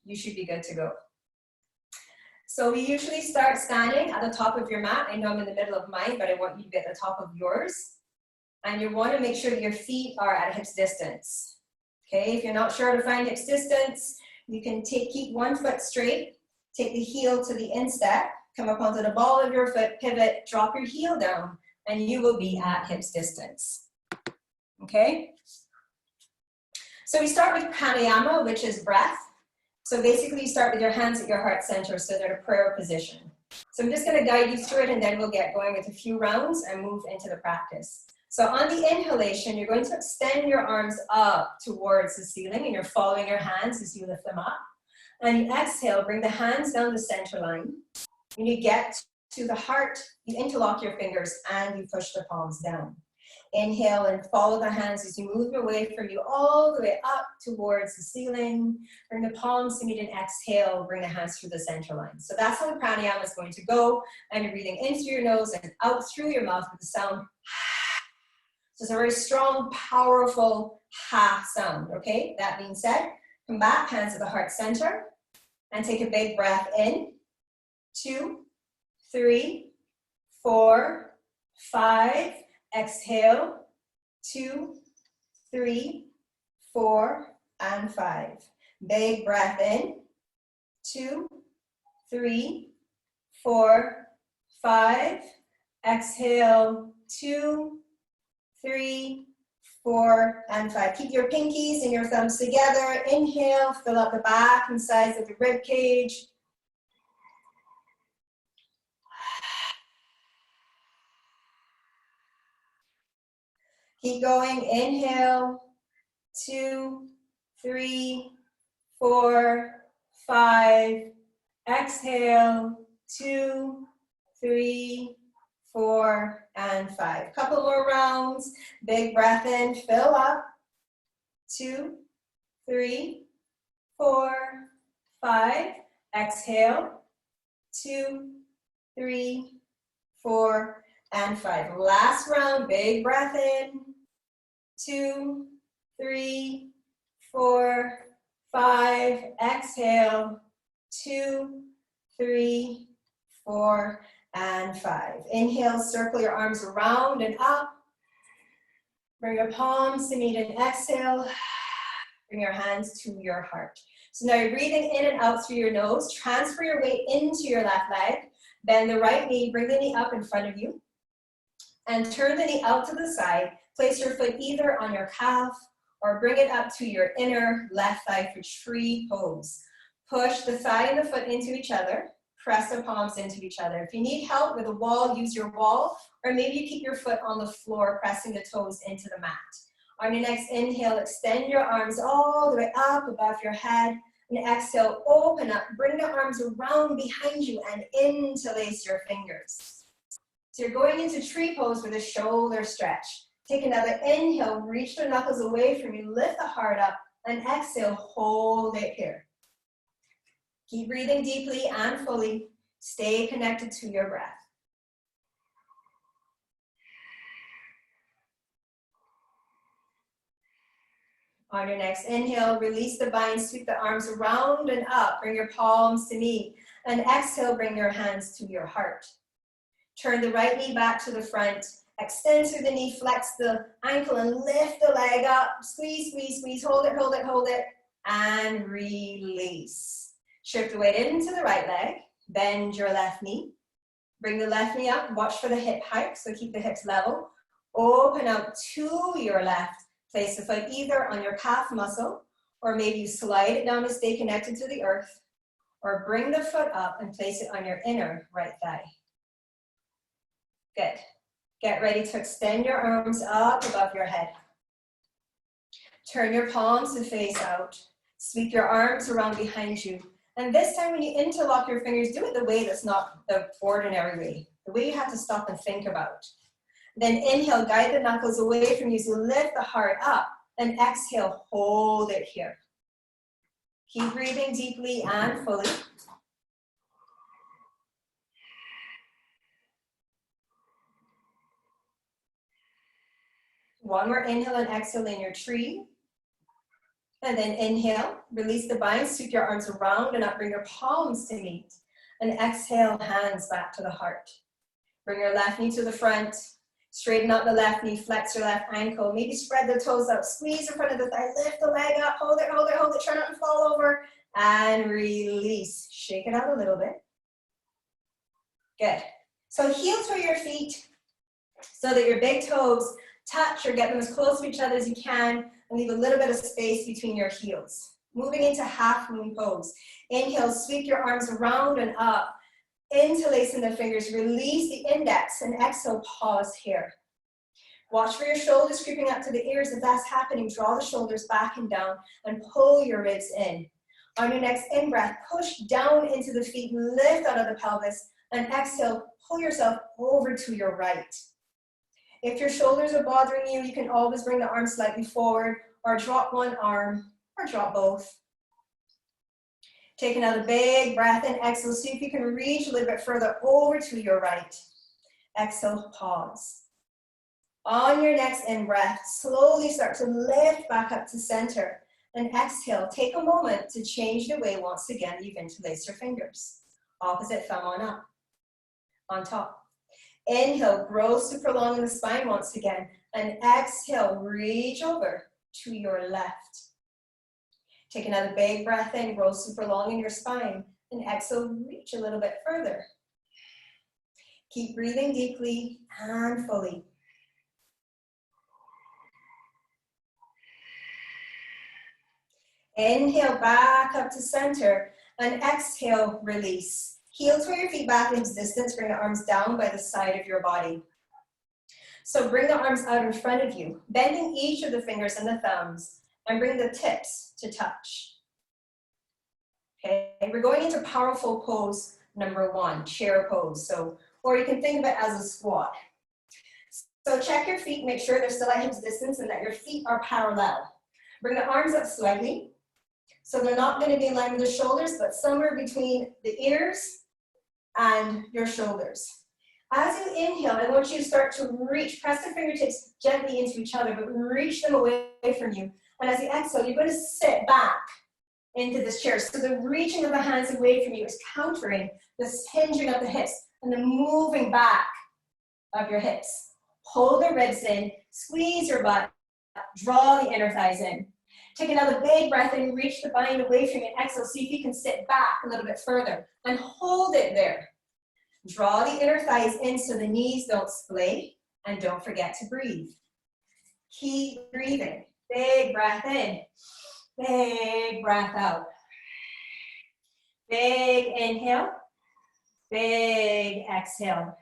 you should be good to go. So we usually start standing at the top of your mat. I know I'm in the middle of mine, but I want you to be at the top of yours. And you want to make sure that your feet are at hips distance. Okay, if you're not sure how to find hips distance, you can keep one foot straight, take the heel to the instep, come up onto the ball of your foot, pivot, drop your heel down, and you will be at hips distance. Okay? So we start with pranayama, which is breath. So basically you start with your hands at your heart center, so they're in a prayer position. So I'm just going to guide you through it, and then we'll get going with a few rounds and move into the practice. So on the inhalation, you're going to extend your arms up towards the ceiling, and you're following your hands as you lift them up. And you exhale, bring the hands down the center line. When you get to the heart, you interlock your fingers and you push the palms down. Inhale and follow the hands as you move away from you all the way up towards the ceiling. Bring the palms to meet and exhale, bring the hands through the center line. So that's how the pranayama is going to go. And you're breathing in through your nose and out through your mouth with the sound. So it's a very strong, powerful ha sound, okay? That being said, come back, hands at the heart center, and take a big breath in. 2, 3, 4, 5. Exhale. 2, 3, 4, and 5. Big breath in. 2, 3, 4, 5. Exhale. 2, 3, 4, and 5. Keep your pinkies and your thumbs together. Inhale, fill up the back and sides of the rib cage. Keep going. Inhale. 2, 3, 4, 5. Exhale. 2, 3, 4, and 5. Couple more rounds. Big breath in. Fill up. 2, 3, 4, 5. Exhale. 2, 3, 4, and 5. Last round. Big breath in. 2, 3, 4, 5. Exhale. 2, 3, 4, and 5. Inhale, circle your arms around and up. Bring your palms to meet and exhale. Bring your hands to your heart. So now you're breathing in and out through your nose. Transfer your weight into your left leg. Bend the right knee, bring the knee up in front of you. And turn the knee out to the side. Place your foot either on your calf or bring it up to your inner left thigh for tree pose. Push the thigh and the foot into each other. Press the palms into each other. If you need help with a wall, use your wall, or maybe you keep your foot on the floor, pressing the toes into the mat. On your next inhale, extend your arms all the way up above your head. And exhale, open up, bring the arms around behind you and interlace your fingers. So you're going into tree pose with a shoulder stretch. Take another inhale, reach the knuckles away from you, lift the heart up, and exhale, hold it here. Keep breathing deeply and fully. Stay connected to your breath. On your next inhale, release the bind, sweep the arms around and up. Bring your palms to meet. And exhale, bring your hands to your heart. Turn the right knee back to the front. Extend through the knee, flex the ankle and lift the leg up. Squeeze, squeeze, squeeze. Hold it, hold it, hold it. And release. Shift the weight into the right leg. Bend your left knee. Bring the left knee up. Watch for the hip hike, so keep the hips level. Open out to your left. Place the foot either on your calf muscle, or maybe you slide it down to stay connected to the earth, or bring the foot up and place it on your inner right thigh. Good. Get ready to extend your arms up above your head. Turn your palms to face out. Sweep your arms around behind you. And this time when you interlock your fingers, do it the way that's not the ordinary way, the way you have to stop and think about. Then inhale, guide the knuckles away from you, so lift the heart up. And exhale, hold it here. Keep breathing deeply and fully. One more inhale and exhale in your tree. And then inhale, release the bind, sweep your arms around and up, bring your palms to meet. And exhale, hands back to the heart. Bring your left knee to the front, straighten out the left knee, flex your left ankle, maybe spread the toes out, squeeze in front of the thigh, lift the leg up, hold it, hold it, hold it, try not to fall over, and release. Shake it out a little bit. Good. So heel to your feet so that your big toes touch or get them as close to each other as you can, and leave a little bit of space between your heels. Moving into half moon pose. Inhale, sweep your arms around and up. Interlacing the fingers, release the index, and exhale, pause here. Watch for your shoulders creeping up to the ears. If that's happening, draw the shoulders back and down and pull your ribs in. On your next in-breath, push down into the feet, lift out of the pelvis, and exhale, pull yourself over to your right. If your shoulders are bothering you, you can always bring the arms slightly forward or drop one arm or drop both. Take another big breath in, exhale, see if you can reach a little bit further over to your right. Exhale, pause. On your next in-breath, slowly start to lift back up to center. And exhale, take a moment to change the way once again you've interlaced your fingers. Opposite thumb on up, on top. Inhale, grow super long in the spine once again. And exhale, reach over to your left. Take another big breath in, grow super long in your spine. And exhale, reach a little bit further. Keep breathing deeply and fully. Inhale, back up to center. And exhale, release. Heel to your feet back in distance. Bring the arms down by the side of your body. So bring the arms out in front of you, bending each of the fingers and the thumbs, and bring the tips to touch. Okay, we're going into powerful pose number 1, chair pose. Or you can think of it as a squat. So check your feet, make sure they're still at hips distance and that your feet are parallel. Bring the arms up slightly. So they're not going to be in line with the shoulders, but somewhere between the ears and your shoulders. As you inhale, I want you to start to reach, press the fingertips gently into each other, but reach them away from you. And as you exhale, you're going to sit back into this chair. So the reaching of the hands away from you is countering this hinging of the hips and the moving back of your hips. Hold the ribs in, squeeze your butt, draw the inner thighs in. Take another big breath in, reach the bind away from you, and exhale, see if you can sit back a little bit further and hold it there. Draw the inner thighs in so the knees don't splay, and don't forget to breathe. Keep breathing. Big breath in, big breath out. Big inhale, big exhale.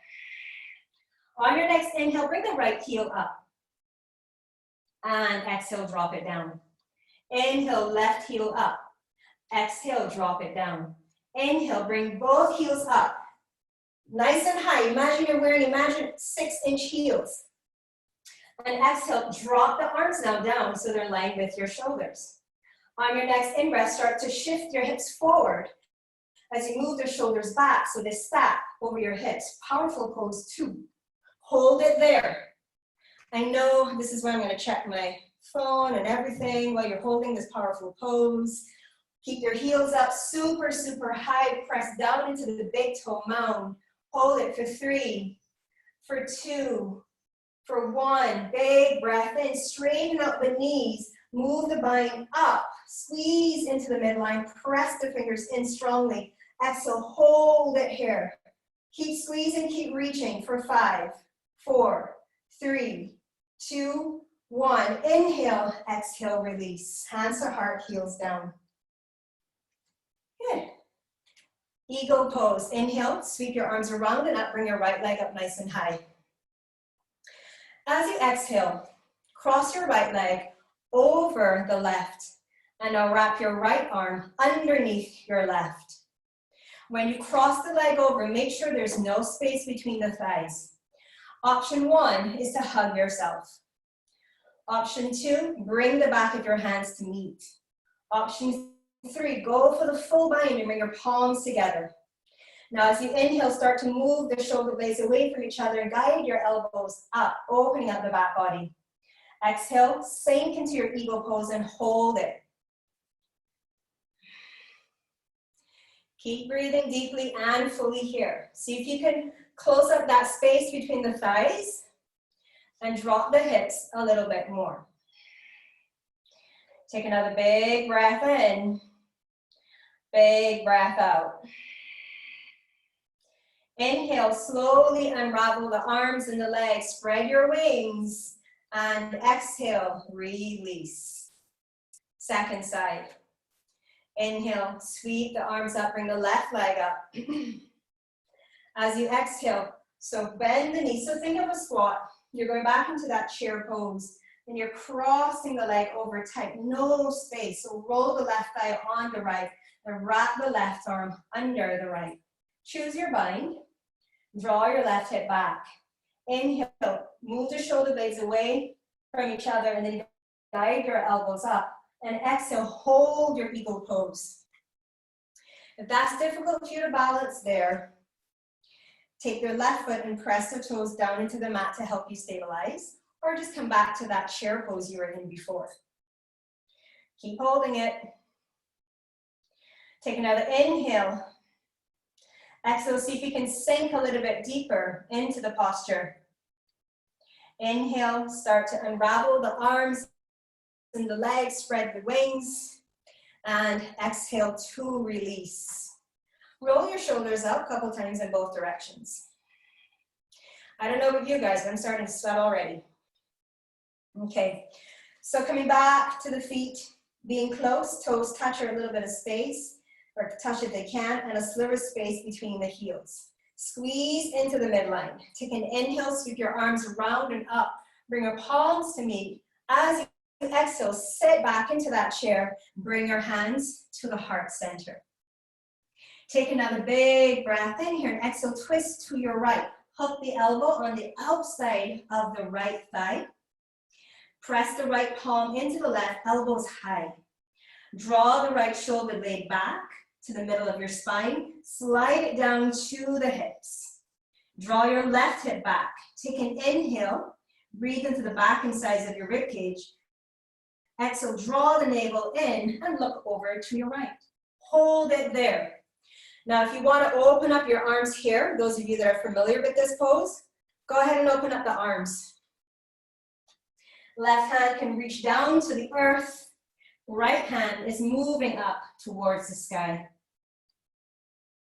On your next inhale, bring the right heel up. And exhale, drop it down. Inhale, left heel up. Exhale, drop it down. Inhale, bring both heels up. Nice and high. Imagine you're wearing 6-inch heels. And exhale, drop the arms now down so they're in line with your shoulders. On your next in-breath, start to shift your hips forward as you move the shoulders back so they stack over your hips. Powerful pose 2. Hold it there. I know this is where I'm going to check my phone and everything while you're holding this powerful pose. Keep your heels up super, super high. Press down into the big toe mound. Hold it for 3, for 2, for 1. Big breath in. Straighten out the knees. Move the bind up. Squeeze into the midline. Press the fingers in strongly. Exhale. Hold it here. Keep squeezing. Keep reaching for 5, 4, 3, 2, 1. Inhale. Exhale. Release. Hands to heart. Heels down. Good. Eagle pose. Inhale, sweep your arms around and up, bring your right leg up nice and high. As you exhale, cross your right leg over the left, and now wrap your right arm underneath your left. When you cross the leg over, make sure there's no space between the thighs. Option 1 is to hug yourself. Option 2, bring the back of your hands to meet. Option 3, go for the full bind and bring your palms together. Now as you inhale, start to move the shoulder blades away from each other and guide your elbows up, opening up the back body. Exhale, sink into your eagle pose and hold it. Keep breathing deeply and fully here. See if you can close up that space between the thighs and drop the hips a little bit more. Take another big breath in, big breath out. Inhale, slowly unravel the arms and the legs, spread your wings, and exhale, release. Second side. Inhale, sweep the arms up, bring the left leg up. As you exhale, so bend the knees. So think of a squat. You're going back into that chair pose, and you're crossing the leg over tight, no space. So roll the left thigh on the right, and wrap the left arm under the right. Choose your bind. Draw your left hip back. Inhale, move the shoulder blades away from each other, and then guide your elbows up. And exhale, hold your eagle pose. If that's difficult for you to balance there, take your left foot and press the toes down into the mat to help you stabilize, or just come back to that chair pose you were in before. Keep holding it. Take another inhale. Exhale, see if you can sink a little bit deeper into the posture. Inhale, start to unravel the arms and the legs, spread the wings, and exhale to release. Roll your shoulders up a couple times in both directions. I don't know about you guys, but I'm starting to sweat already. Okay, so coming back to the feet, being close, toes touch or a little bit of space, or touch if they can, and a sliver space between the heels. Squeeze into the midline. Take an inhale, sweep your arms around and up. Bring your palms to meet. As you exhale, sit back into that chair. Bring your hands to the heart center. Take another big breath in here and exhale, twist to your right. Hook the elbow on the outside of the right thigh. Press the right palm into the left, elbows high. Draw the right shoulder blade back to the middle of your spine. Slide it down to the hips. Draw your left hip back. Take an inhale. Breathe into the back and sides of your rib cage. Exhale, draw the navel in and look over to your right. Hold it there. Now, if you want to open up your arms here, those of you that are familiar with this pose, go ahead and open up the arms. Left hand can reach down to the earth. Right hand is moving up towards the sky.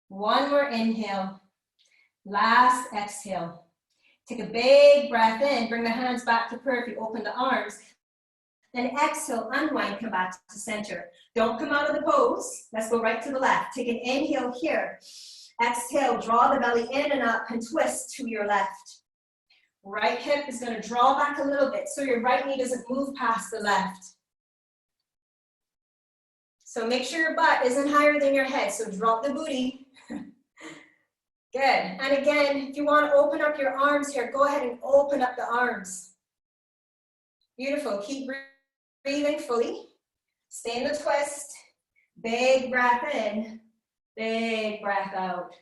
One more inhale. Last exhale. Take a big breath in. Bring the hands back to prayer if you open the arms. Then exhale, unwind, come back to center. Don't come out of the pose. Let's go right to the left. Take an inhale here. Exhale, draw the belly in and up and twist to your left. Right hip is going to draw back a little bit so your right knee doesn't move past the left. So make sure your butt isn't higher than your head, so drop the booty. Good. And again, if you want to open up your arms here, go ahead and open up the arms. Beautiful. Keep breathing fully. Stay in the twist. Big breath in. Big breath out.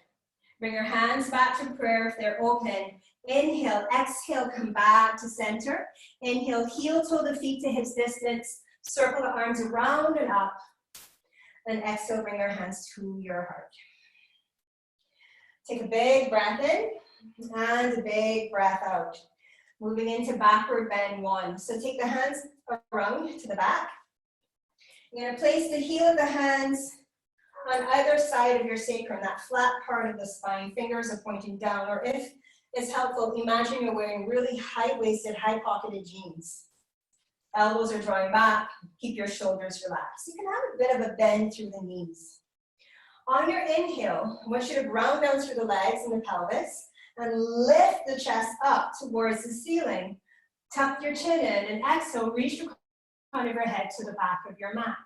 Bring your hands back to prayer if they're open. Inhale, exhale, come back to center. Inhale, heel toe the feet to hips distance. Circle the arms around and up. And exhale, bring your hands to your heart. Take a big breath in and a big breath out. Moving into backward bend one. So take the hands around to the back. You're going to place the heel of the hands on either side of your sacrum, that flat part of the spine. Fingers are pointing down, or if it's helpful, imagine you're wearing really high-waisted, high-pocketed jeans. Elbows are drawing back. Keep your shoulders relaxed. You can have a bit of a bend through the knees. On your inhale, I want you to ground down through the legs and the pelvis and lift the chest up towards the ceiling. Tuck your chin in and exhale, reach the crown of your head to the back of your mat.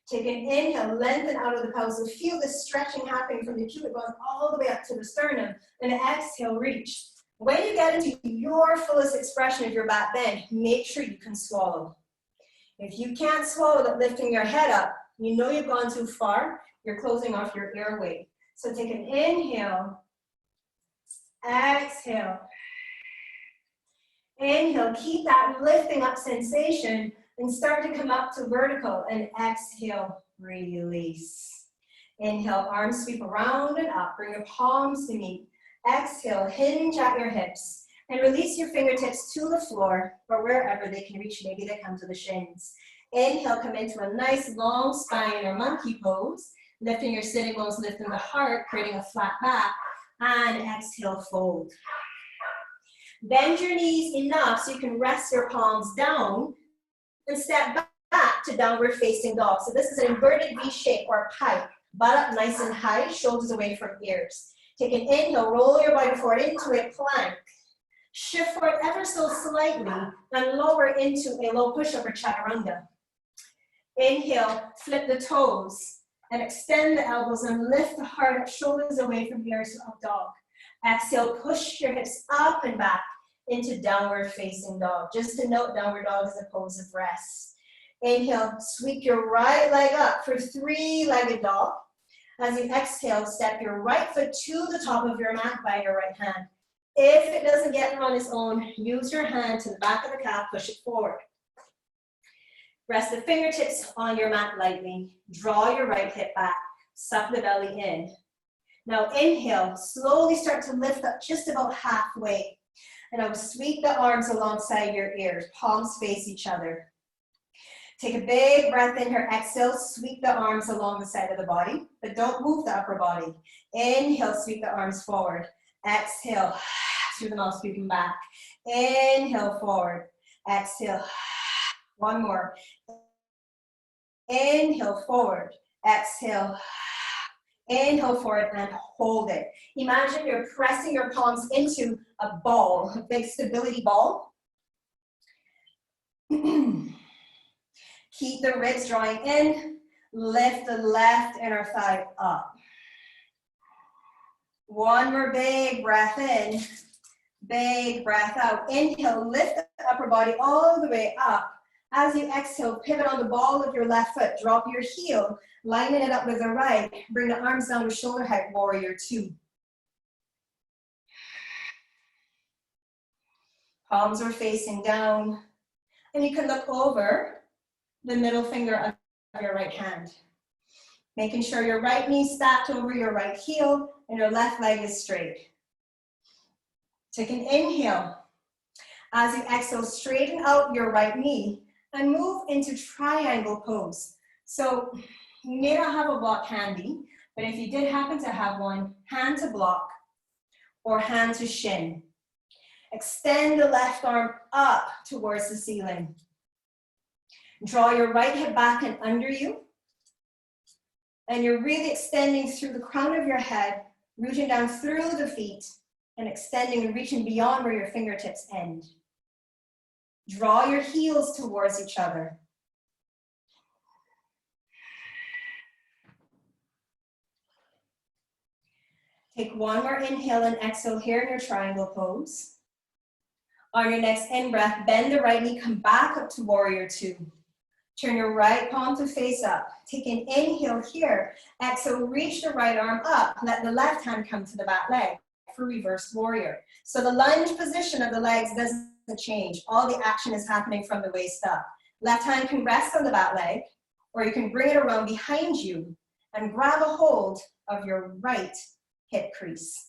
Take an inhale, lengthen out of the pelvis. So feel the stretching happening from the cupid bone all the way up to the sternum. And exhale, reach. When you get into your fullest expression of your back bend, make sure you can swallow. If you can't swallow that lifting your head up, you know you've gone too far. You're closing off your airway. So take an inhale. Exhale. Inhale, keep that lifting up sensation and start to come up to vertical and exhale, release. Inhale, arms sweep around and up. Bring your palms to meet. Exhale, hinge at your hips. And release your fingertips to the floor or wherever they can reach. Maybe they come to the shins. Inhale, come into a nice long spine or monkey pose. Lifting your sitting bones, lifting the heart, creating a flat back. And exhale, fold. Bend your knees enough so you can rest your palms down and step back to downward facing dog. So this is an inverted V shape or pike. Butt up nice and high, shoulders away from ears. Take an inhale, roll your body forward into a plank. Shift forward ever so slightly and lower into a low push-up or chaturanga. Inhale, flip the toes and extend the elbows and lift the heart up, shoulders away from ears to up dog. Exhale, push your hips up and back into downward facing dog. Just to note, downward dog is a pose of rest. Inhale, sweep your right leg up for three-legged dog. As you exhale, step your right foot to the top of your mat by your right hand. If it doesn't get there on its own, use your hand to the back of the calf, push it forward. Rest the fingertips on your mat lightly. Draw your right hip back, suck the belly in. Now inhale, slowly start to lift up just about halfway. And I will sweep the arms alongside your ears, palms face each other. Take a big breath in here, exhale, sweep the arms along the side of the body, but don't move the upper body. Inhale, sweep the arms forward. Exhale, through the mouth, sweep them back. Inhale, forward. Exhale, one more. Inhale, forward. Exhale, inhale forward and hold it. Imagine you're pressing your palms into a ball, a big stability ball. Keep the ribs drawing in. Lift the left inner thigh up. One more big breath in. Big breath out. Inhale, lift the upper body all the way up. As you exhale, pivot on the ball of your left foot. Drop your heel, lining it up with the right. Bring the arms down to shoulder height, warrior two. Palms are facing down. And you can look over the middle finger of your right hand. Making sure your right knee stacked over your right heel and your left leg is straight. Take an inhale. As you exhale, straighten out your right knee and move into triangle pose. So you may not have a block handy, but if you did happen to have one, hand to block or hand to shin. Extend the left arm up towards the ceiling. Draw your right hip back and under you. And you're really extending through the crown of your head, rooting down through the feet, and extending and reaching beyond where your fingertips end. Draw your heels towards each other. Take one more inhale and exhale here in your triangle pose. On your next in-breath, bend the right knee, come back up to warrior two. Turn your right palm to face up. Take an inhale here. Exhale, reach the right arm up. Let the left hand come to the back leg for reverse warrior. So the lunge position of the legs doesn't change. All the action is happening from the waist up. Left hand can rest on the back leg, or you can bring it around behind you and grab a hold of your right hip crease.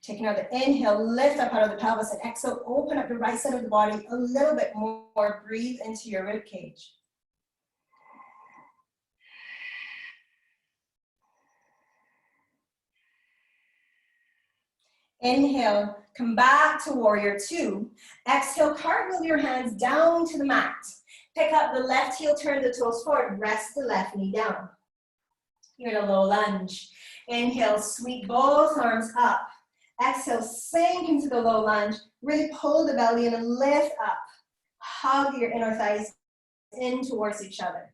Take another inhale, lift up out of the pelvis, and exhale, open up the right side of the body a little bit more. Breathe into your rib cage. Inhale, come back to warrior two. Exhale, cartwheel your hands down to the mat. Pick up the left heel, turn the toes forward, rest the left knee down. You're in a low lunge. Inhale, sweep both arms up. Exhale, sink into the low lunge. Really pull the belly in and lift up. Hug your inner thighs in towards each other.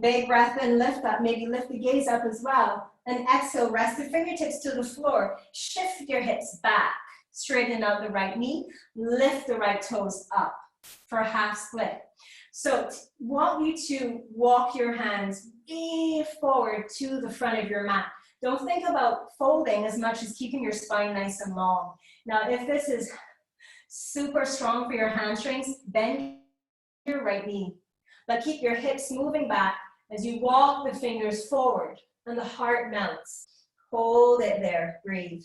Big breath in, lift up. Maybe lift the gaze up as well. And exhale, rest the fingertips to the floor. Shift your hips back. Straighten out the right knee. Lift the right toes up for a half split. So want you to walk your hands way forward to the front of your mat. Don't think about folding as much as keeping your spine nice and long. Now, if this is Super strong for your hamstrings. Bend your right knee. But keep your hips moving back as you walk the fingers forward and the heart melts. Hold it there, breathe.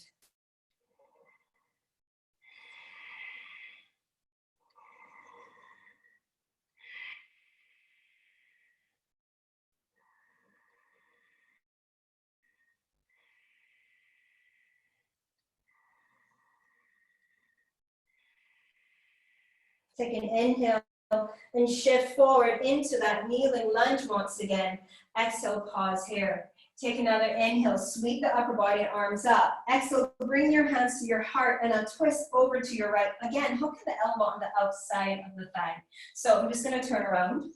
Take an inhale and shift forward into that kneeling lunge once again. Exhale, pause here. Take another inhale, sweep the upper body and arms up. Exhale, bring your hands to your heart and now twist over to your right. Again, hook the elbow on the outside of the thigh. So I'm just gonna turn around.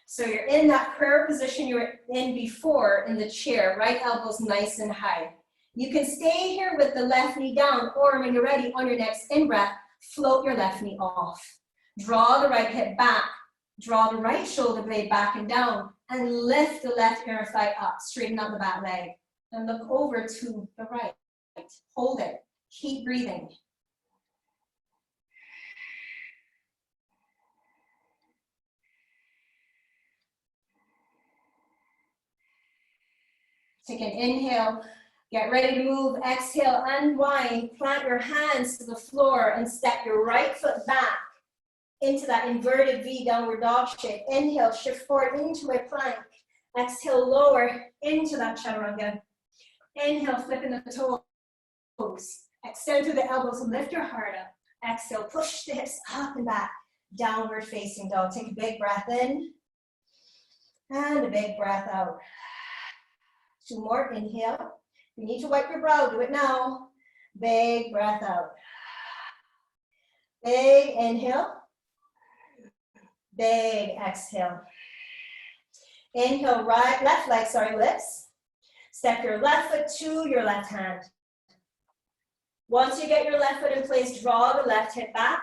So you're in that prayer position you were in before in the chair, right elbow's nice and high. You can stay here with the left knee down, or when you're ready, on your next in-breath, float your left knee off. Draw the right hip back, draw the right shoulder blade back and down, and lift the left inner thigh up, straighten out the back leg, and look over to the right. Hold it, keep breathing. Take an inhale. Get ready to move, exhale, unwind, plant your hands to the floor and step your right foot back into that inverted V downward dog shape. Inhale, shift forward into a plank. Exhale, lower into that chaturanga. Inhale, flipping the toes. Extend through the elbows, lift your heart up. Exhale, push the hips up and back. Downward facing dog. Take a big breath in and a big breath out. 2 more, inhale. If you need to wipe your brow, do it now. Big breath out. Big inhale. Big exhale. Inhale, right, left leg, lifts. Step your left foot to your left hand. Once you get your left foot in place, draw the left hip back,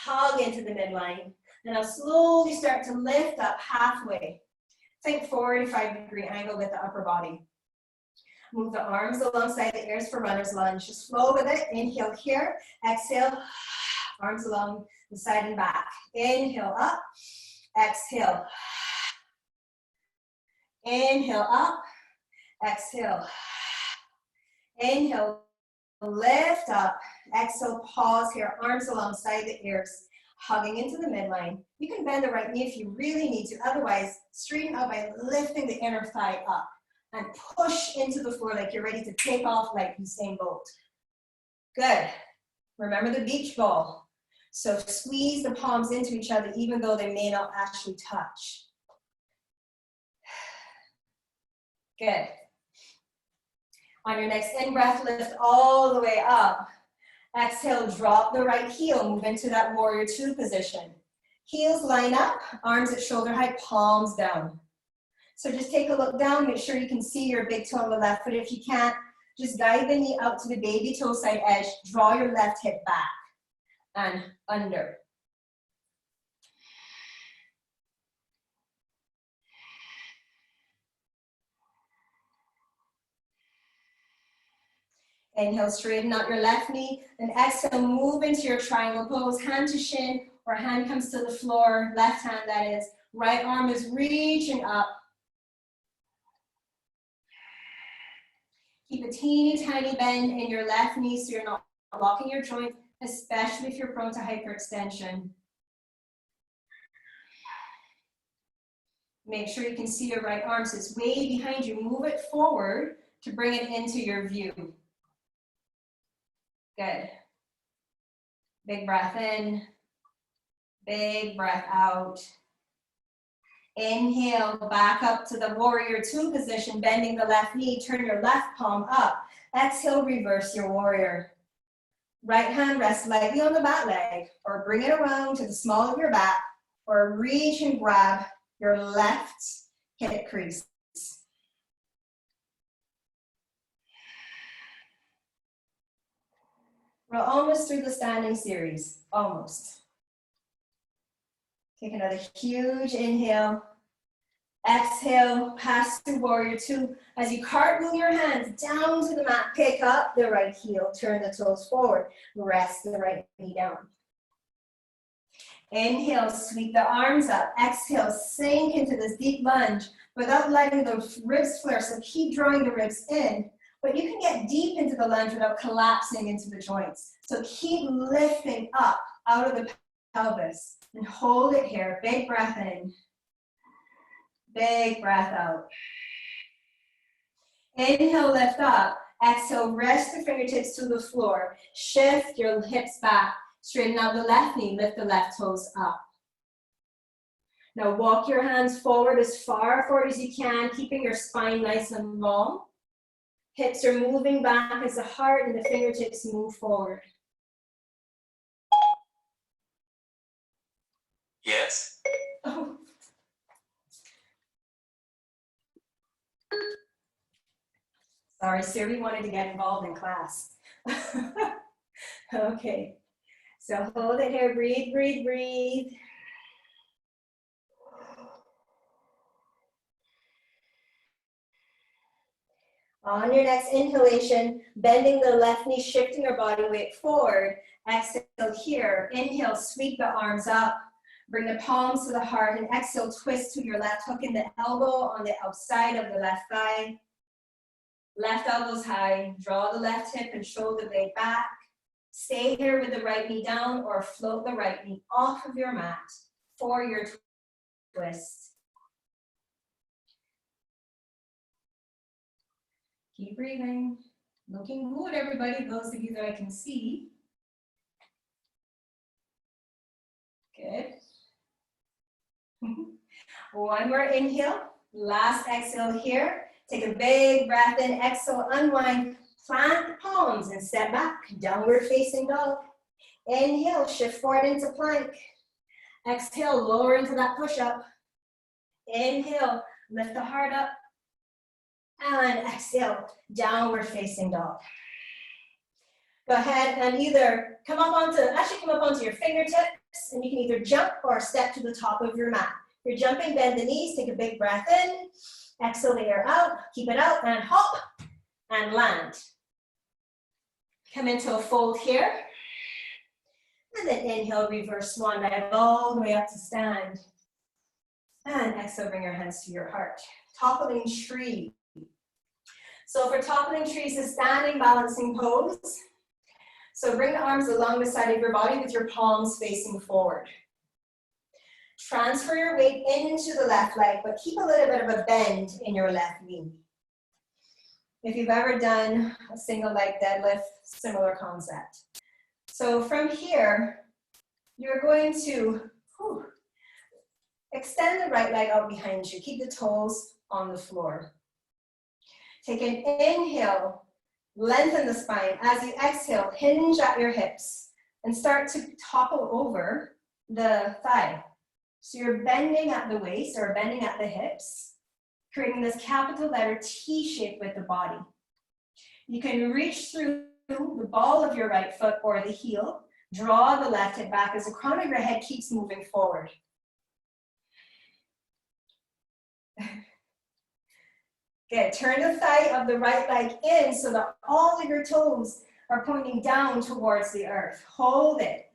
hug into the midline. And I'll slowly start to lift up halfway. Think 45-degree angle with the upper body. Move the arms alongside the ears for runner's lunge. Just flow with it. Inhale here. Exhale. Arms along the side and back. Inhale up. Exhale. Inhale up. Exhale. Inhale. Lift up. Exhale. Pause here. Arms alongside the ears. Hugging into the midline. You can bend the right knee if you really need to. Otherwise, straighten out by lifting the inner thigh up. And push into the floor like you're ready to take off like Usain Bolt. Good. Remember the beach ball. So squeeze the palms into each other even though they may not actually touch. Good. On your next in-breath, lift all the way up. Exhale, drop the right heel, move into that warrior 2 position. Heels line up, arms at shoulder height, palms down. So just take a look down, make sure you can see your big toe on the left foot. If you can't, just guide the knee out to the baby toe side edge, draw your left hip back and under. Inhale, straighten out your left knee, and exhale, move into your triangle pose, hand to shin, or hand comes to the floor, left hand that is. Right arm is reaching up. Keep a teeny tiny bend in your left knee so you're not locking your joint, especially if you're prone to hyperextension. Make sure you can see your right arm, so it's way behind you. Move it forward to bring it into your view. Good. Big breath in, big breath out. Inhale, back up to the warrior 2 position, bending the left knee, turn your left palm up. Exhale, reverse your warrior. Right hand rests lightly on the back leg, or bring it around to the small of your back, or reach and grab your left hip crease. We're almost through the standing series, almost. Take another huge inhale. Exhale, pass through warrior two. As you cartwheel your hands down to the mat, pick up the right heel, turn the toes forward, rest the right knee down. Inhale, sweep the arms up. Exhale, sink into this deep lunge without letting the ribs flare. So keep drawing the ribs in, but you can get deep into the lunge without collapsing into the joints. So keep lifting up out of the pelvis and hold it here. Big breath in, big breath out. Inhale, lift up. Exhale, rest the fingertips to the floor. Shift your hips back. Straighten out the left knee, lift the left toes up. Now walk your hands forward as far forward as you can, keeping your spine nice and long. Hips are moving back as the heart and the fingertips move forward. Yes. Oh. Sorry, Siri wanted to get involved in class. Okay. So hold it here, breathe, breathe, breathe. On your next inhalation, bending the left knee, shifting your body weight forward. Exhale here. Inhale, sweep the arms up. Bring the palms to the heart and exhale, twist to your left, hook in the elbow on the outside of the left thigh. Left elbow's high, draw the left hip and shoulder blade back. Stay here with the right knee down or float the right knee off of your mat for your twist. Keep breathing. Looking good, everybody, those of you that I can see. Good. One more inhale. Last exhale here. Take a big breath in. Exhale, unwind. Plant the palms and step back, downward facing dog. Inhale, shift forward into plank. Exhale, lower into that push-up. Inhale, lift the heart up. And exhale, downward facing dog. Go ahead and either come up onto your fingertips, and you can either jump or step to the top of your mat. If you're jumping, bend the knees, take a big breath in. Exhale the air out, keep it out, and hop, and land. Come into a fold here. And then inhale, reverse swan dive all the way up to stand. And exhale, bring your hands to your heart. Toppling tree. So for toppling tree, it's a standing balancing pose. So bring the arms along the side of your body with your palms facing forward. Transfer your weight into the left leg, but keep a little bit of a bend in your left knee. If you've ever done a single leg deadlift, similar concept. So from here, you're going to extend the right leg out behind you. Keep the toes on the floor. Take an inhale, lengthen the spine. As you exhale, hinge at your hips and start to topple over the thigh. So you're bending at the waist or bending at the hips, creating this capital letter T shape with the body. You can reach through the ball of your right foot or the heel, draw the left hip back as the crown of your head keeps moving forward. Good, turn the thigh of the right leg in so that all of your toes are pointing down towards the earth. Hold it.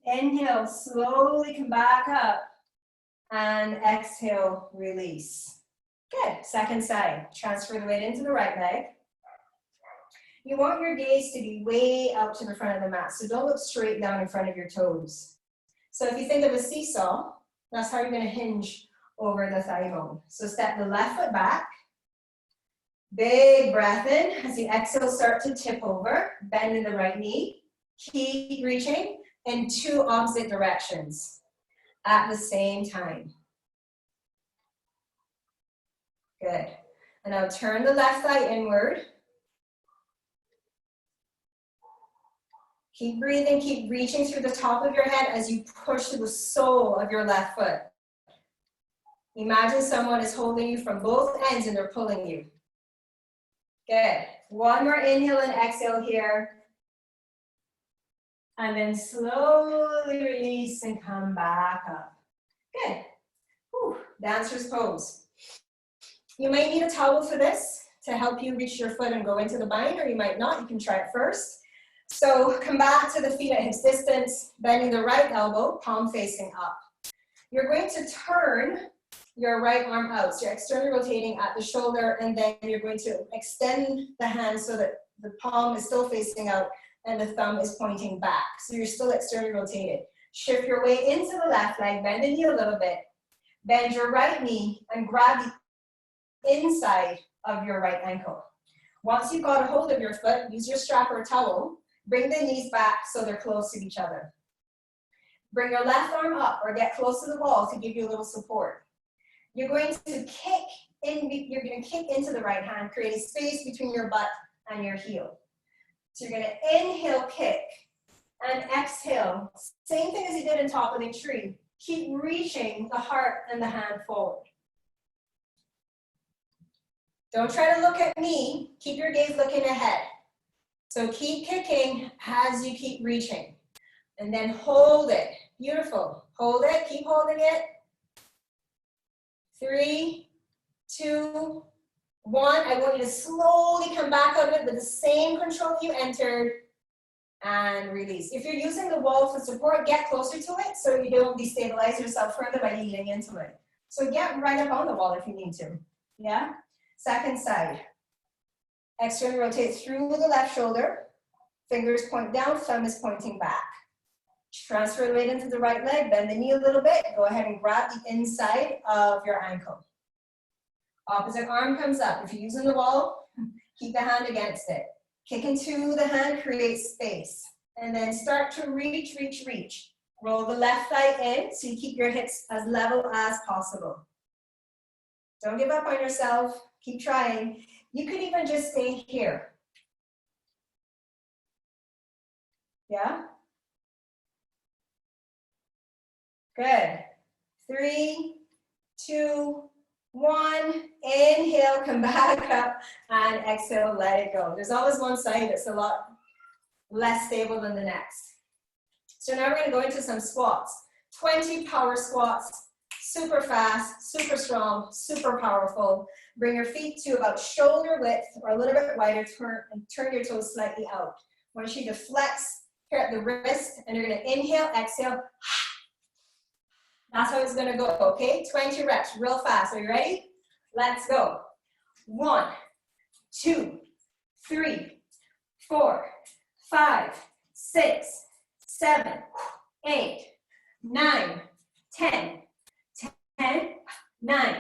Inhale, slowly come back up. And exhale, release. Good, second side. Transfer the weight into the right leg. You want your gaze to be way out to the front of the mat, so don't look straight down in front of your toes. So if you think of a seesaw, that's how you're going to hinge over the thigh bone. So step the left foot back. Big breath in. As you exhale, start to tip over. Bend in the right knee. Keep reaching in two opposite directions at the same time. Good. And now turn the left thigh inward. Keep breathing, keep reaching through the top of your head as you push to the sole of your left foot. Imagine someone is holding you from both ends and they're pulling you. Good. One more inhale and exhale here. And then slowly release and come back up. Good. Whew. Dancer's pose. You might need a towel for this to help you reach your foot and go into the bind, or you might not. You can try it first. So come back to the feet at hips distance, bending the right elbow, palm facing up. You're going to turn your right arm out. So you're externally rotating at the shoulder, and then you're going to extend the hand so that the palm is still facing out and the thumb is pointing back. So you're still externally rotated. Shift your way into the left leg, bend the knee a little bit. Bend your right knee and grab the inside of your right ankle. Once you've got a hold of your foot, use your strap or towel. Bring the knees back so they're close to each other. Bring your left arm up or get close to the wall to give you a little support. You're going to kick into the right hand, creating space between your butt and your heel. So you're going to inhale, kick, and exhale. Same thing as you did in toppling tree. Keep reaching the heart and the hand forward. Don't try to look at me. Keep your gaze looking ahead. So keep kicking as you keep reaching. And then hold it. Beautiful. Hold it. Keep holding it. 3, 2, 1. I want you to slowly come back out of it with the same control you entered. And release. If you're using the wall for support, get closer to it so you don't destabilize yourself further by leaning into it. So get right up on the wall if you need to. Yeah? Second side. Externally rotate through the left shoulder. Fingers point down, thumb is pointing back. Transfer the weight into the right leg, bend the knee a little bit. Go ahead and grab the inside of your ankle. Opposite arm comes up. If you're using the wall, keep the hand against it. Kick into the hand, create space. And then start to reach, reach, reach. Roll the left thigh in so you keep your hips as level as possible. Don't give up on yourself. Keep trying. You could even just stay here. Yeah? Good. 3, 2, 1. Inhale, come back up, and exhale, let it go. There's always one side that's a lot less stable than the next. So now we're going to go into some squats. 20 power squats, super fast, super strong, super powerful. Bring your feet to about shoulder width or a little bit wider, turn your toes slightly out. I want you to flex here at the wrist, and you're going to inhale, exhale. That's how it's going to go, okay? 20 reps, real fast. Are you ready? Let's go. 1, 2, 3, 4, 5, 6, 7, 8, 9, 10, 10, 9,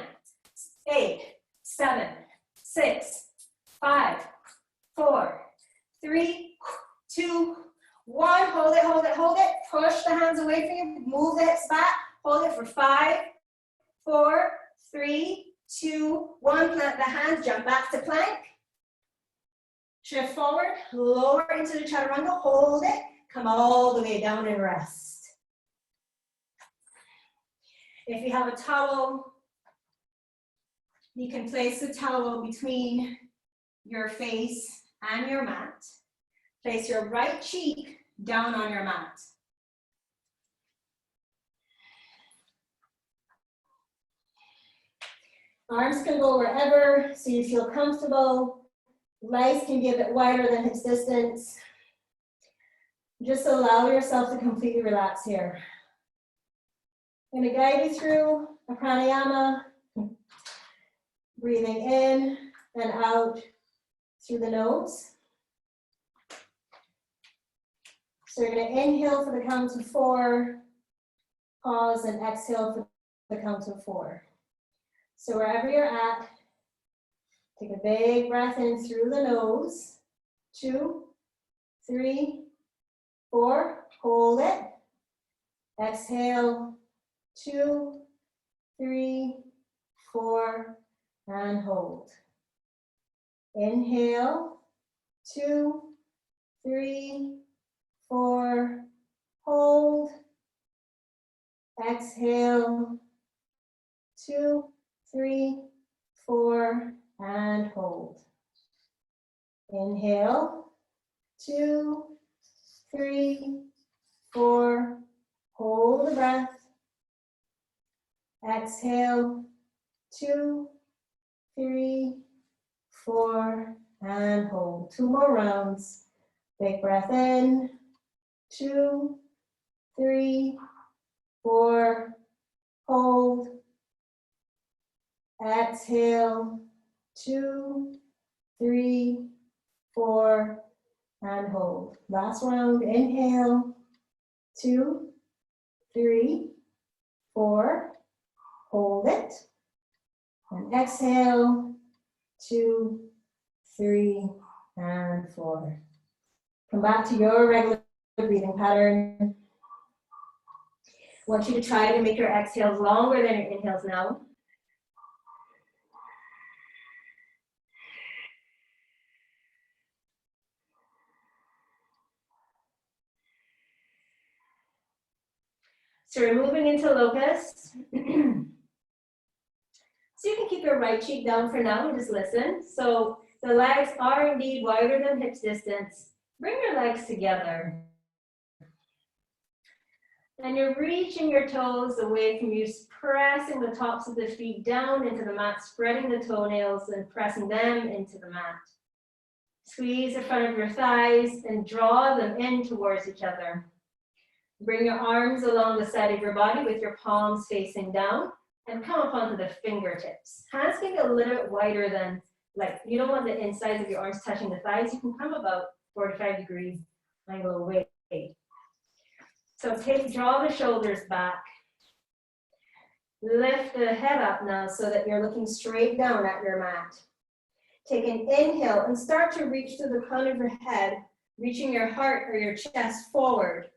8, 7, 6, 5, 4, 3, 2, 1. Hold it, hold it, hold it. Push the hands away from you. Move the hips back. Hold it for 5, 4, 3, 2, 1. Plant the hands, jump back to plank. Shift forward, lower into the chaturanga, hold it, come all the way down and rest. If you have a towel, you can place the towel between your face and your mat. Place your right cheek down on your mat. Arms can go wherever, so you feel comfortable. Legs can be a bit wider than hips distance. Just allow yourself to completely relax here. I'm going to guide you through a pranayama. Breathing in and out through the nose. So you're going to inhale for the count of 4, pause, and exhale for the count of 4. So wherever you're at, take a big breath in through the nose. 2, 3, 4. Hold it. Exhale. 2, 3, 4, and hold. Inhale. 2, 3, 4. Hold. Exhale. 2, 3, 4, and hold. Inhale, 2, 3, 4. Hold the breath. Exhale, 2, 3, 4, and hold. 2 more rounds. Big breath in, 2, 3, 4, hold. Exhale, 2, 3, 4, and hold. Last round, inhale, 2, 3, 4, hold it. And exhale, 2, 3, and 4. Come back to your regular breathing pattern. I want you to try to make your exhales longer than your inhales now. So we're moving into locust. So you can keep your right cheek down for now and just listen. So the legs are indeed wider than hips distance. Bring your legs together. And you're reaching your toes away from you, pressing the tops of the feet down into the mat, spreading the toenails and pressing them into the mat. Squeeze the front of your thighs and draw them in towards each other. Bring your arms along the side of your body with your palms facing down and come up onto the fingertips. Hands can be a little bit wider than, like, you don't want the insides of your arms touching the thighs. You can come about 45 degrees angle away. So draw the shoulders back. Lift the head up now so that you're looking straight down at your mat. Take an inhale and start to reach to the crown of your head, reaching your heart or your chest forward.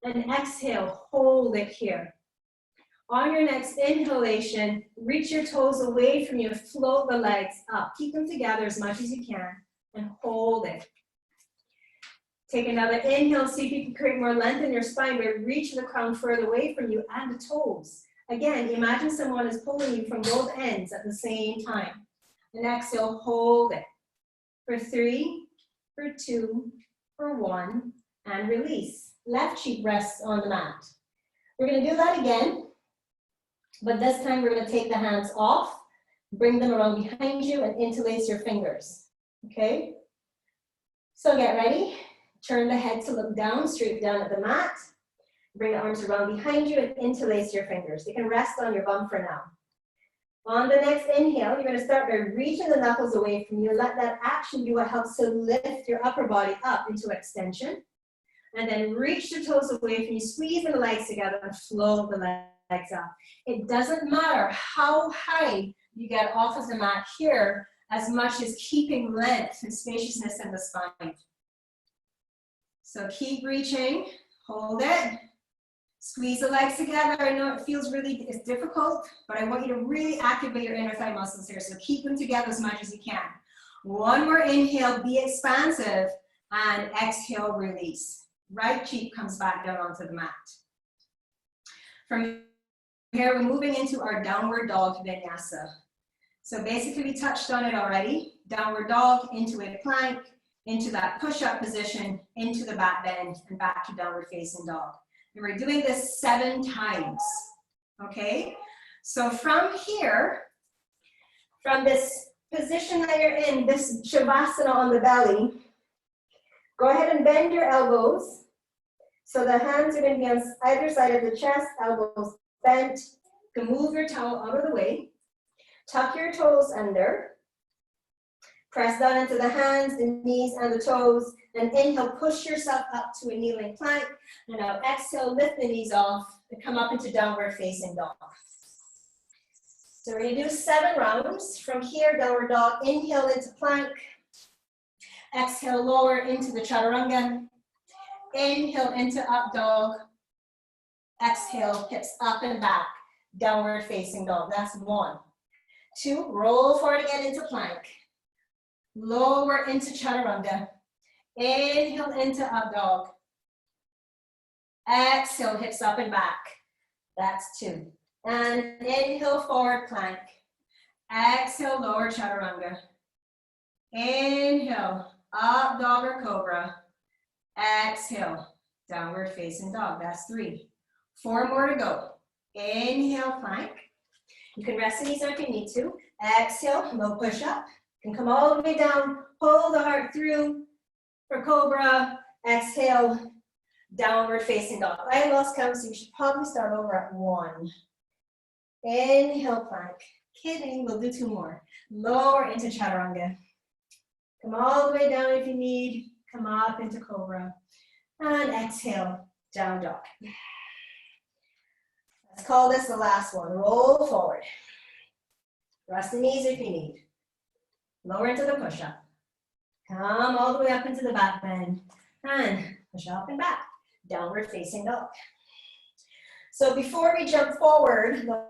And exhale, hold it here. On your next inhalation, reach your toes away from you, float the legs up. Keep them together as much as you can and hold it. Take another inhale, see if you can create more length in your spine by reaching the crown further away from you and the toes. Again, imagine someone is pulling you from both ends at the same time. And exhale, hold it. For 3, for 2, for 1, and release. Left cheek rests on the mat. We're going to do that again, but this time we're going to take the hands off, bring them around behind you, and interlace your fingers. Okay? So get ready. Turn the head to look down, straight down at the mat. Bring the arms around behind you and interlace your fingers. They can rest on your bum for now. On the next inhale, you're going to start by reaching the knuckles away from you. Let that action be what helps to lift your upper body up into extension. And then reach the toes away from you, squeeze the legs together and float the legs up. It doesn't matter how high you get off of the mat here, as much as keeping length and spaciousness in the spine. So keep reaching, hold it. Squeeze the legs together. I know it feels it's difficult, but I want you to really activate your inner thigh muscles here. So keep them together as much as you can. One more inhale, be expansive, and exhale, release. Right cheek comes back down onto the mat. From here, we're moving into our downward dog vinyasa. So basically, we touched on it already. Downward dog into a plank, into that push-up position, into the back bend, and back to downward facing dog. And we're doing this 7 times, okay? So from here, from this position that you're in, this shavasana on the belly, go ahead and bend your elbows. So the hands are going to be on either side of the chest, elbows bent. You can move your towel out of the way. Tuck your toes under. Press down into the hands, the knees, and the toes. And inhale, push yourself up to a kneeling plank. And now exhale, lift the knees off and come up into downward facing dog. So we're going to do 7 rounds. From here, downward dog, inhale into plank. Exhale, lower into the chaturanga. Inhale into up dog. Exhale, hips up and back. Downward facing dog. That's 1. 2, roll forward again into plank. Lower into chaturanga. Inhale into up dog. Exhale, hips up and back. That's 2. And inhale, forward plank. Exhale, lower chaturanga. Inhale, Up dog or cobra. Exhale, downward facing dog. That's 3. 4 more to go. Inhale, plank. You can rest the knees if you need to. Exhale, low push up. You can come all the way down, hold the heart through for cobra. Exhale, downward facing dog. I lost count, so you should probably start over at 1. Inhale, plank. Kidding, we'll do 2 more. Lower into chaturanga. Come all the way down if you need. Come up into cobra. And exhale, down dog. Let's call this the last one. Roll forward. Rest the knees if you need. Lower into the push-up. Come all the way up into the back bend. And push up and back. Downward facing dog. So before we jump forward, the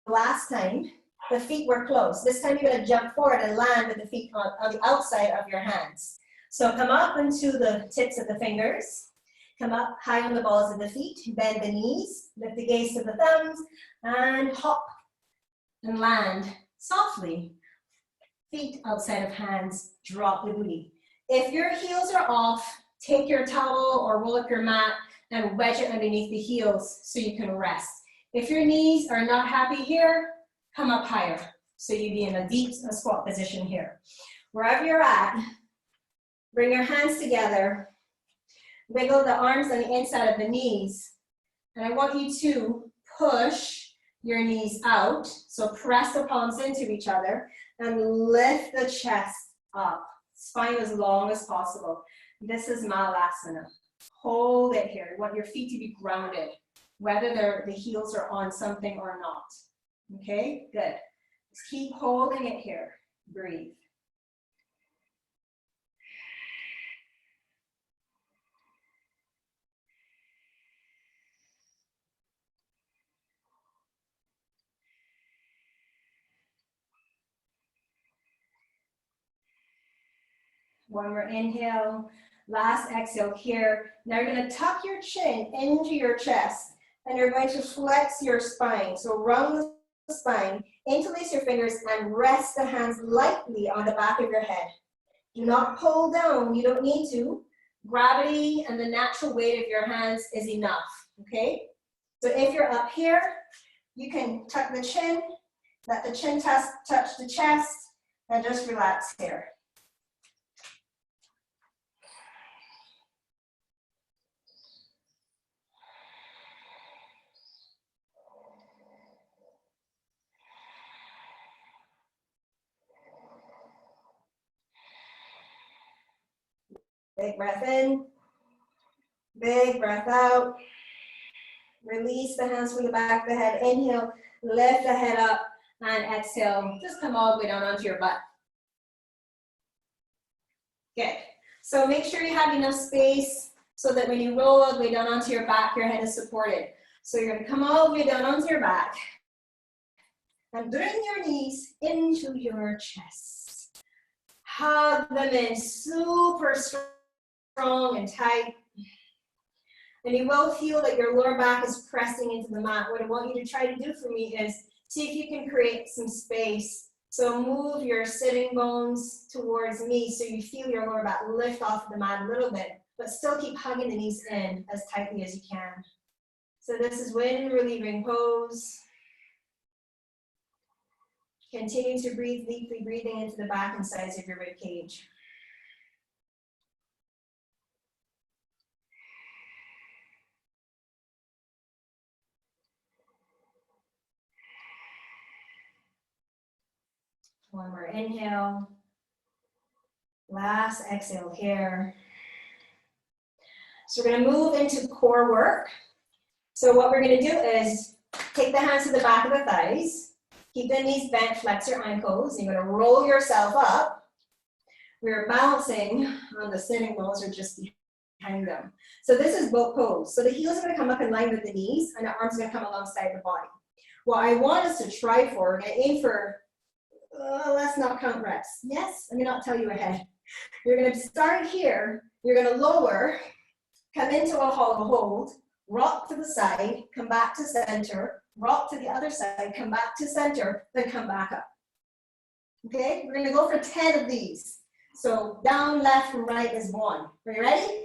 last time, the feet were closed. This time you're going to jump forward and land with the feet on the outside of your hands. So come up into the tips of the fingers. Come up high on the balls of the feet. Bend the knees. Lift the gaze to the thumbs. And hop and land softly. Feet outside of hands. Drop the booty. If your heels are off, take your towel or roll up your mat and wedge it underneath the heels so you can rest. If your knees are not happy here, come up higher. So you'd be in a deep squat position here. Wherever you're at, bring your hands together. Wiggle the arms on the inside of the knees. And I want you to push your knees out. So press the palms into each other and lift the chest up. Spine as long as possible. This is Malasana. Hold it here. You want your feet to be grounded, whether the heels are on something or not. Okay, good. Just keep holding it here. Breathe. One more inhale. Last exhale here. Now you're going to tuck your chin into your chest and you're going to flex your spine. So round the spine, interlace your fingers and rest the hands lightly on the back of your head. Do not pull down, you don't need to. Gravity and the natural weight of your hands is enough, okay? So if you're up here, you can tuck the chin, let the chin touch the chest, and just relax here. Big breath in, big breath out. Release the hands from the back of the head. Inhale, lift the head up, and exhale. Just come all the way down onto your butt. Good. So make sure you have enough space so that when you roll all the way down onto your back, your head is supported. So you're going to come all the way down onto your back and bring your knees into your chest. Hug them in super strong and tight. And you will feel that your lower back is pressing into the mat. What I want you to try to do for me is see if you can create some space. So move your sitting bones towards me so you feel your lower back lift off the mat a little bit, but still keep hugging the knees in as tightly as you can. So this is wind relieving pose. Continue to breathe deeply, breathing into the back and sides of your rib cage. One more inhale. Last exhale here. So we're going to move into core work. So what we're going to do is take the hands to the back of the thighs. Keep the knees bent, flex your ankles. You're going to roll yourself up. We're balancing on the sitting bones or just behind them. So this is boat pose. So the heels are going to come up in line with the knees and the arms are going to come alongside the body. What I want us to try for, we're going to aim for, let's not count reps. Yes, let me not tell you ahead. You're going to start here. You're going to lower, come into a hollow hold, rock to the side, come back to center, rock to the other side, come back to center, then come back up. Okay, we're going to go for 10 of these. So down, left, and right is 1. Are you ready?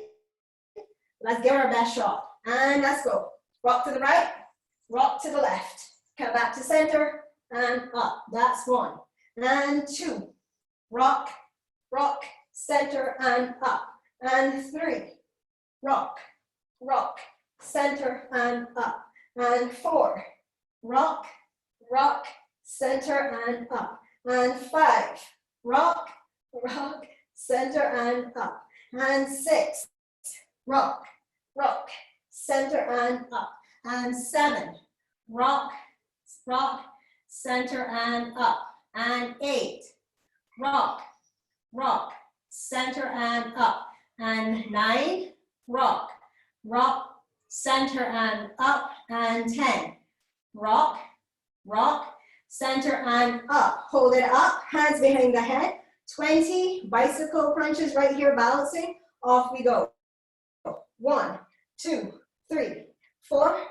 Let's give it our best shot. And let's go. Rock to the right, rock to the left. Come back to center and up. That's 1. And 2. Rock, rock, center and up. And 3. Rock, rock, center and up. And 4. Rock, rock, center and up. And 5. Rock, rock, center and up. And 6. Rock, rock, center and up. And 7. Rock, rock, center and up. And 8. Rock, rock, center and up. And 9. Rock, rock, center and up. And 10. Rock, rock, center and up. Hold it up, hands behind the head. 20 bicycle crunches right here, balancing. Off we go. 1, 2, 3, 4,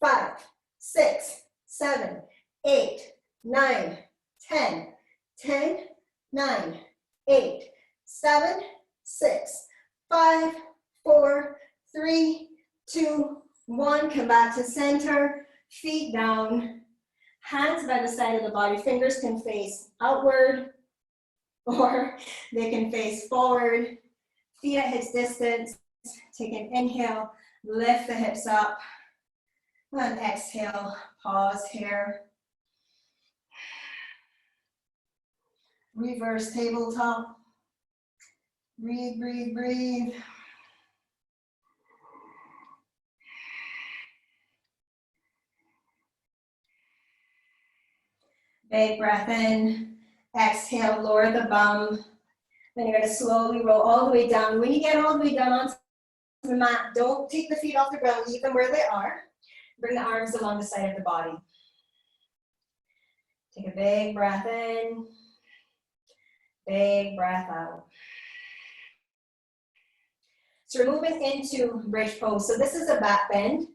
5, 6, 7, 8, 9, 10, 10, 9, 8, 7, 6, 5, 4, 3, 2, 1. Come back to center, feet down, hands by the side of the body. Fingers can face outward or they can face forward. Feet at hips distance. Take an inhale, lift the hips up, and exhale, pause here. Reverse tabletop. Breathe, breathe, breathe. Big breath in, exhale, lower the bum. Then you're going to slowly roll all the way down. When you get all the way down onto the mat, don't take the feet off the ground, leave them where they are. Bring the arms along the side of the body. Take a big breath in, big breath out. So we're moving into bridge pose. So this is a back bend.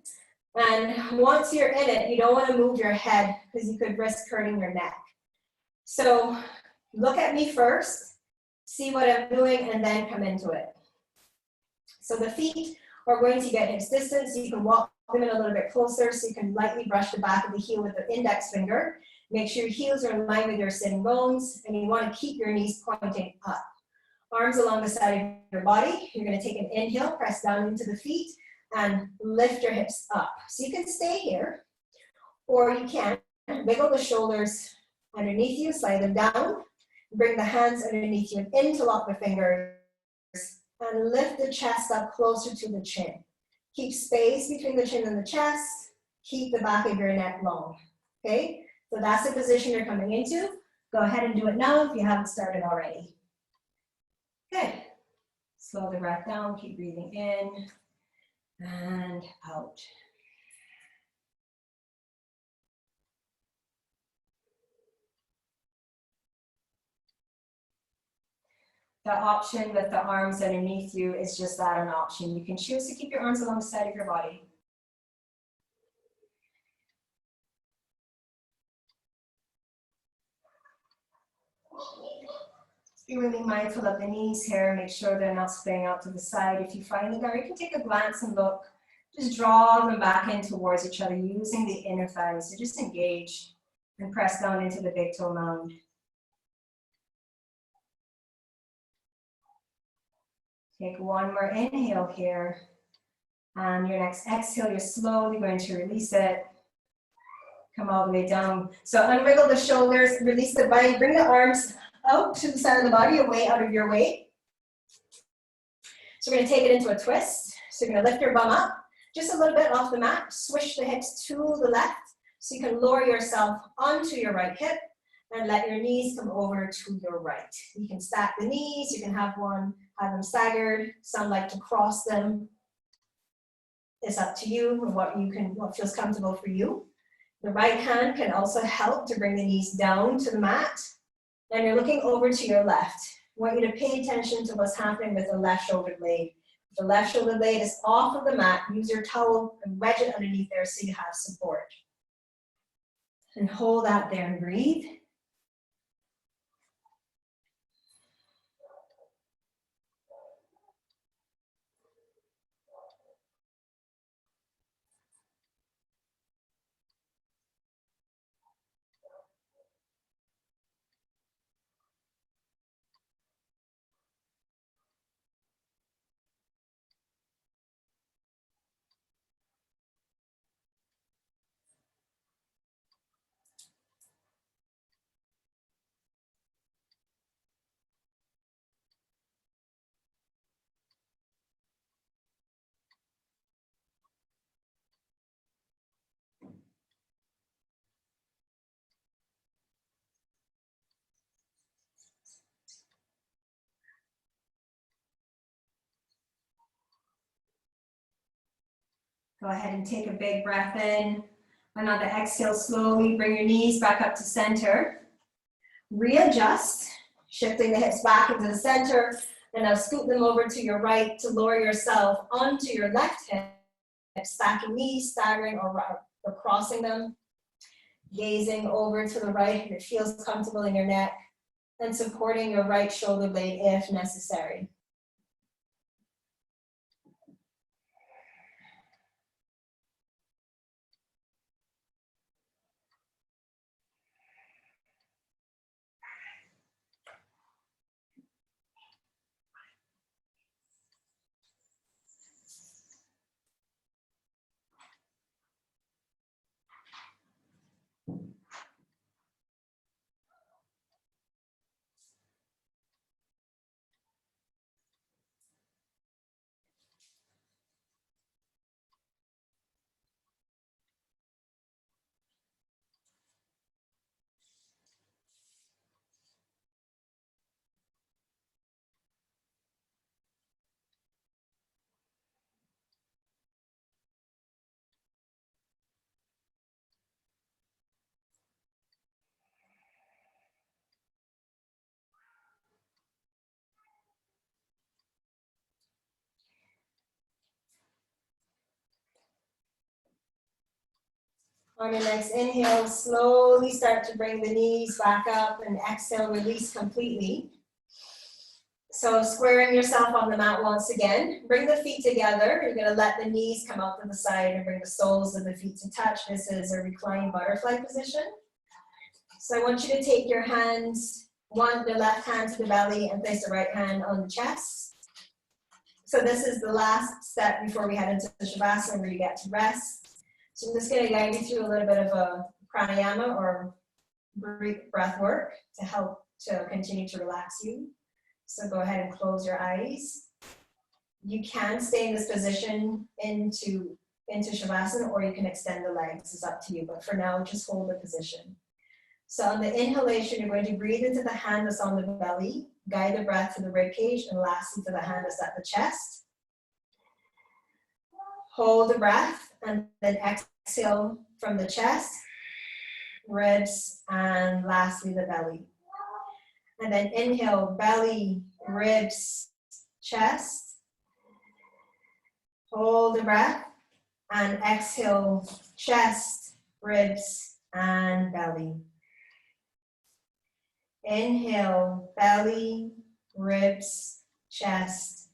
And once you're in it, you don't want to move your head because you could risk hurting your neck. So look at me first, see what I'm doing, and then come into it. So the feet are going to get hips distance. So you can walk them in a little bit closer so you can lightly brush the back of the heel with the index finger. Make sure your heels are in line with your sitting bones, and you want to keep your knees pointing up. Arms along the side of your body. You're going to take an inhale, press down into the feet, and lift your hips up. So you can stay here, or you can wiggle the shoulders underneath you, slide them down, bring the hands underneath you and interlock the fingers, and lift the chest up closer to the chin. Keep space between the chin and the chest. Keep the back of your neck long, okay? So that's the position you're coming into. Go ahead and do it now if you haven't started already. Good. Slow the breath down, keep breathing in and out. The option with the arms underneath you is just that, an option. You can choose to keep your arms along the side of your body. Be really mindful of the knees here. Make sure they're not splaying out to the side. If you find them there, you can take a glance and look. Just draw them back in towards each other using the inner thighs. So just engage and press down into the big toe mound. Take one more inhale here. And your next exhale, you're slowly going to release it. Come all the way down. So unwriggle the shoulders, release the body, bring the arms out to the side of the body, away out of your weight. So we're going to take it into a twist. So you're going to lift your bum up just a little bit off the mat, swish the hips to the left so you can lower yourself onto your right hip and let your knees come over to your right. You can stack the knees, you can have them staggered. Some like to cross them. It's up to you and what feels comfortable for you. The right hand can also help to bring the knees down to the mat. And you're looking over to your left. I want you to pay attention to what's happening with the left shoulder blade. If the left shoulder blade is off of the mat, use your towel and wedge it underneath there so you have support. And hold that there and breathe. Go ahead and take a big breath in. And on the exhale, slowly bring your knees back up to center. Readjust, shifting the hips back into the center. And now scoot them over to your right to lower yourself onto your left hip, stacking knees, staggering or crossing them. Gazing over to the right if it feels comfortable in your neck, and supporting your right shoulder blade if necessary. On your next inhale, slowly start to bring the knees back up, and exhale, release completely. So squaring yourself on the mat once again. Bring the feet together. You're going to let the knees come out to the side and bring the soles of the feet to touch. This is a reclined butterfly position. So I want you to take your hands, the left hand to the belly, and place the right hand on the chest. So this is the last step before we head into the Shavasana, where you get to rest. So I'm just going to guide you through a little bit of a pranayama or breath work to help to continue to relax you. So go ahead and close your eyes. You can stay in this position into Shavasana, or you can extend the legs. It's up to you. But for now, just hold the position. So on the inhalation, you're going to breathe into the hand that's on the belly, guide the breath to the rib cage, and lastly to the hand that's at the chest. Hold the breath, and then exhale from the chest, ribs, and lastly the belly. And then inhale, belly, ribs, chest. Hold the breath, and exhale, chest, ribs, and belly. Inhale, belly, ribs, chest.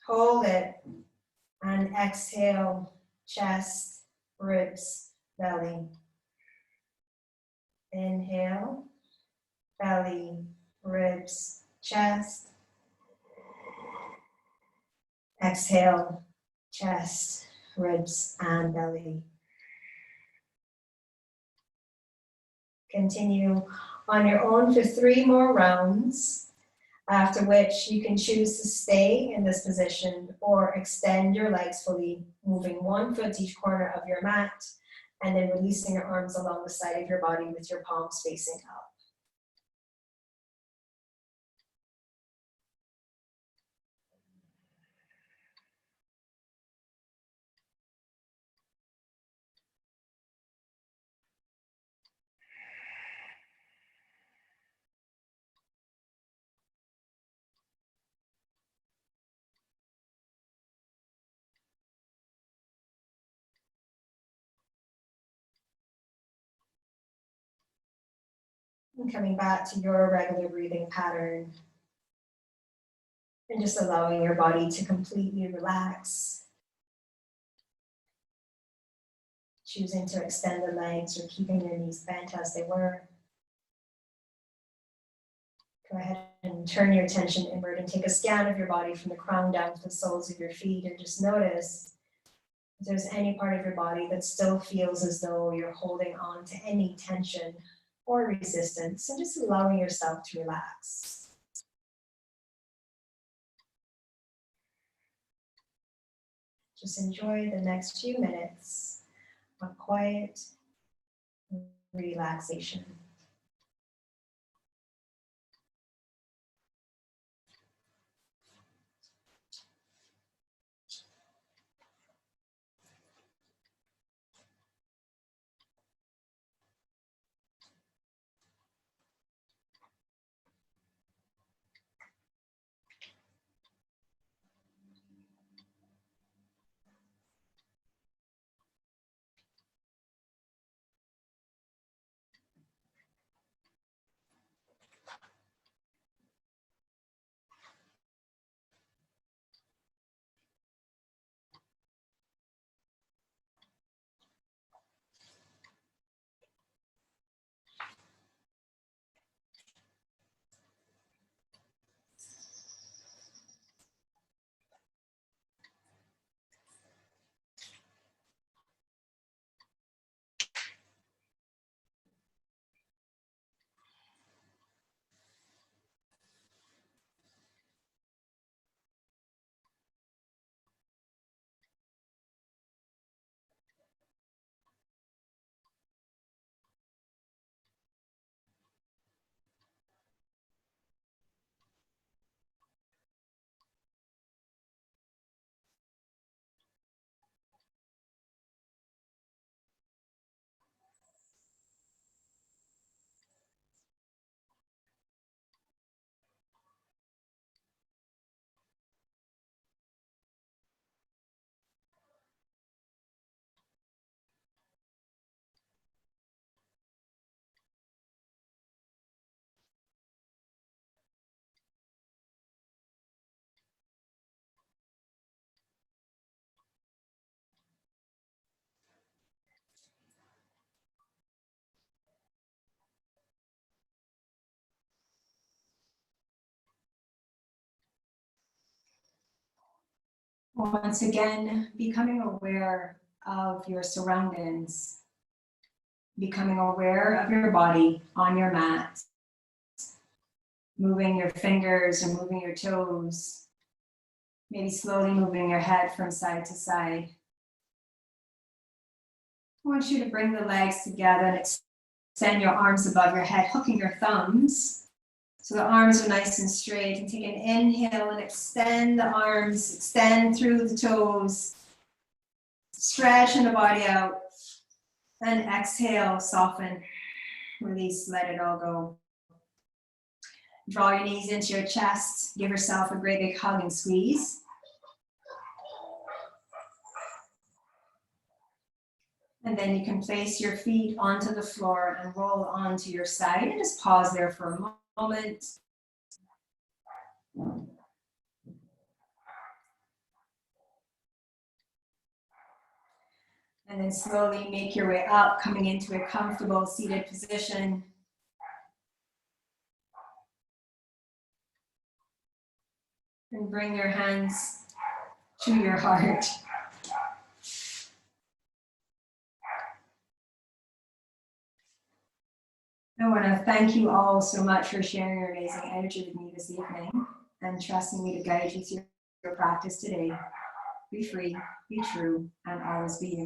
Hold it, and exhale, chest, ribs, belly. Inhale, belly, ribs, chest. Exhale, chest, ribs, and belly. Continue on your own for 3 more rounds, after which you can choose to stay in this position or extend your legs fully, moving 1 foot each corner of your mat, and then releasing your arms along the side of your body with your palms facing up. And coming back to your regular breathing pattern, and just allowing your body to completely relax. Choosing to extend the legs or keeping your knees bent as they were. Go ahead and turn your attention inward and take a scan of your body from the crown down to the soles of your feet, and just notice if there's any part of your body that still feels as though you're holding on to any tension or resistance, and just allowing yourself to relax. Just enjoy the next few minutes of quiet relaxation. Once again, becoming aware of your surroundings, becoming aware of your body on your mat, moving your fingers and moving your toes, maybe slowly moving your head from side to side. I want you to bring the legs together and extend your arms above your head, hooking your thumbs so the arms are nice and straight. And take an inhale and extend the arms, extend through the toes, stretching the body out. And exhale, soften, release, let it all go. Draw your knees into your chest, give yourself a great big hug and squeeze. And then you can place your feet onto the floor and roll onto your side and just pause there for a moment. And then slowly make your way up, coming into a comfortable seated position. And bring your hands to your heart. I want to thank you all so much for sharing your amazing energy with me this evening and trusting me to guide you through your practice today. Be free, be true, and always be you.